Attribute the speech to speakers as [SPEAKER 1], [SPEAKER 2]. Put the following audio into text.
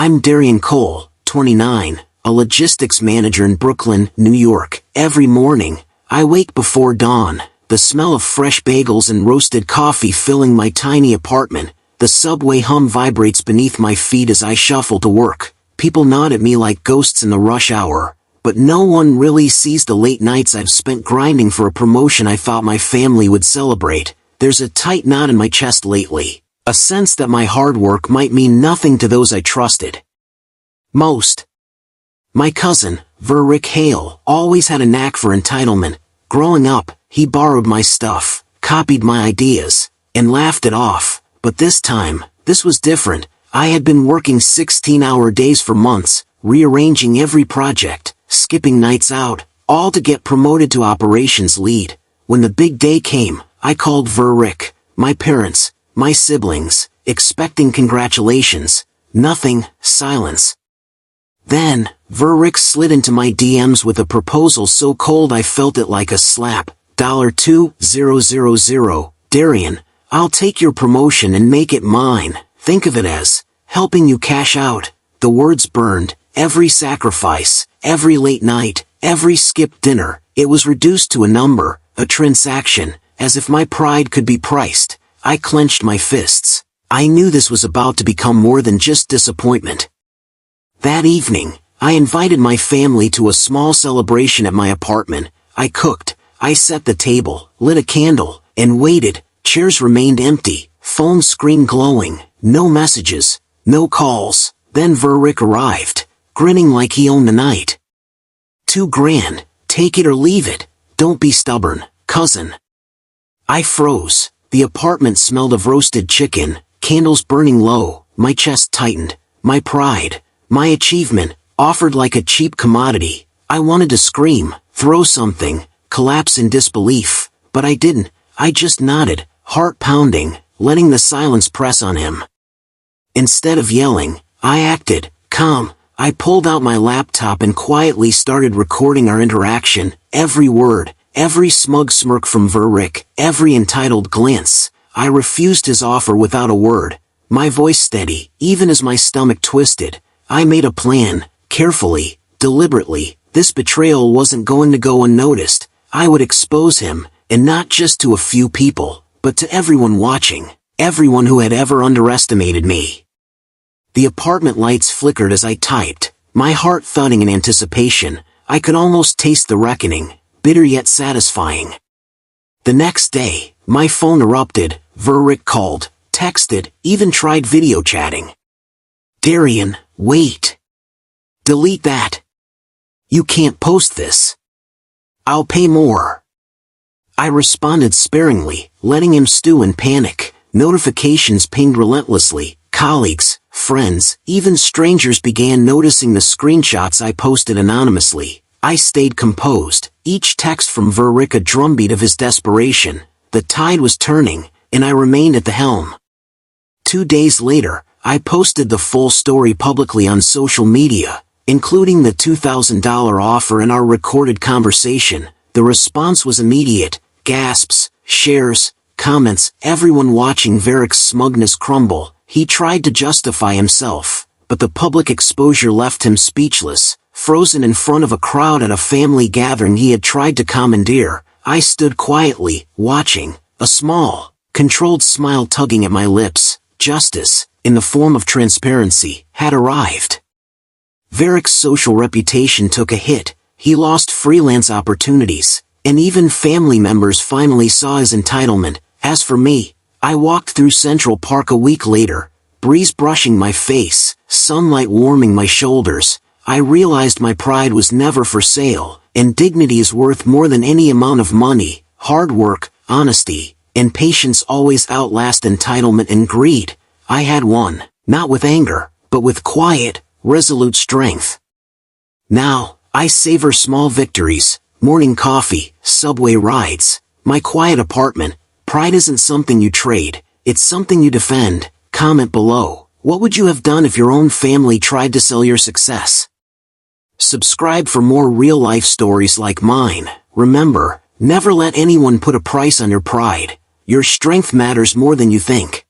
[SPEAKER 1] I'm Darian Cole, 29, a logistics manager in Brooklyn, New York. Every morning, I wake before dawn, the smell of fresh bagels and roasted coffee filling my tiny apartment. The subway hum vibrates beneath my feet as I shuffle to work. People nod at me like ghosts in the rush hour, but no one really sees the late nights I've spent grinding for a promotion I thought my family would celebrate. There's a tight knot in my chest lately, a sense that my hard work might mean nothing to those I trusted most. My cousin, Rick Hale, always had a knack for entitlement. Growing up, he borrowed my stuff, copied my ideas, and laughed it off. But this time, this was different. I had been working 16-hour days for months, rearranging every project, skipping nights out, all to get promoted to operations lead. When the big day came, I called Rick, my parents, my siblings, expecting congratulations. Nothing, silence. Then, Rick slid into my DMs with a proposal so cold I felt it like a slap. $2000, Darian, I'll take your promotion and make it mine. Think of it as helping you cash out. The words burned. Every sacrifice, every late night, every skipped dinner. It was reduced to a number, a transaction, as if my pride could be priced. I clenched my fists. I knew this was about to become more than just disappointment. That evening, I invited my family to a small celebration at my apartment. I cooked, I set the table, lit a candle, and waited. Chairs remained empty, phone screen glowing, no messages, no calls. Then Rick arrived, grinning like he owned the night. $2,000, take it or leave it, don't be stubborn, cousin. I froze. The apartment smelled of roasted chicken, candles burning low, my chest tightened. My pride, my achievement, offered like a cheap commodity. I wanted to scream, throw something, collapse in disbelief, but I didn't. I just nodded, heart pounding, letting the silence press on him. Instead of yelling, I acted calm. I pulled out my laptop and quietly started recording our interaction. Every word, every smug smirk from Rick, every entitled glance. I refused his offer without a word, my voice steady, even as my stomach twisted. I made a plan, carefully, deliberately. This betrayal wasn't going to go unnoticed. I would expose him, and not just to a few people, but to everyone watching, everyone who had ever underestimated me. The apartment lights flickered as I typed, my heart thudding in anticipation. I could almost taste the reckoning, bitter yet satisfying. The next day, my phone erupted. Rick called, texted, even tried video chatting. Darian, wait. Delete that. You can't post this. I'll pay more. I responded sparingly, letting him stew in panic. Notifications pinged relentlessly. Colleagues, friends, even strangers began noticing the screenshots I posted anonymously. I stayed composed, each text from Rick a drumbeat of his desperation. The tide was turning, and I remained at the helm. 2 days later, I posted the full story publicly on social media, including the $2,000 offer and our recorded conversation. The response was immediate. Gasps, shares, comments, everyone watching Rick's smugness crumble. He tried to justify himself, but the public exposure left him speechless, frozen in front of a crowd at a family gathering he had tried to commandeer. I stood quietly, watching, a small, controlled smile tugging at my lips. Justice, in the form of transparency, had arrived. Rick's social reputation took a hit. He lost freelance opportunities, and even family members finally saw his entitlement. As for me, I walked through Central Park a week later, breeze brushing my face, sunlight warming my shoulders. I realized my pride was never for sale, and dignity is worth more than any amount of money. Hard work, honesty, and patience always outlast entitlement and greed. I had won, not with anger, but with quiet, resolute strength. Now, I savor small victories, morning coffee, subway rides, my quiet apartment. Pride isn't something you trade, it's something you defend. Comment below, what would you have done if your own family tried to sell your success? Subscribe for more real-life stories like mine. Remember, never let anyone put a price on your pride. Your strength matters more than you think.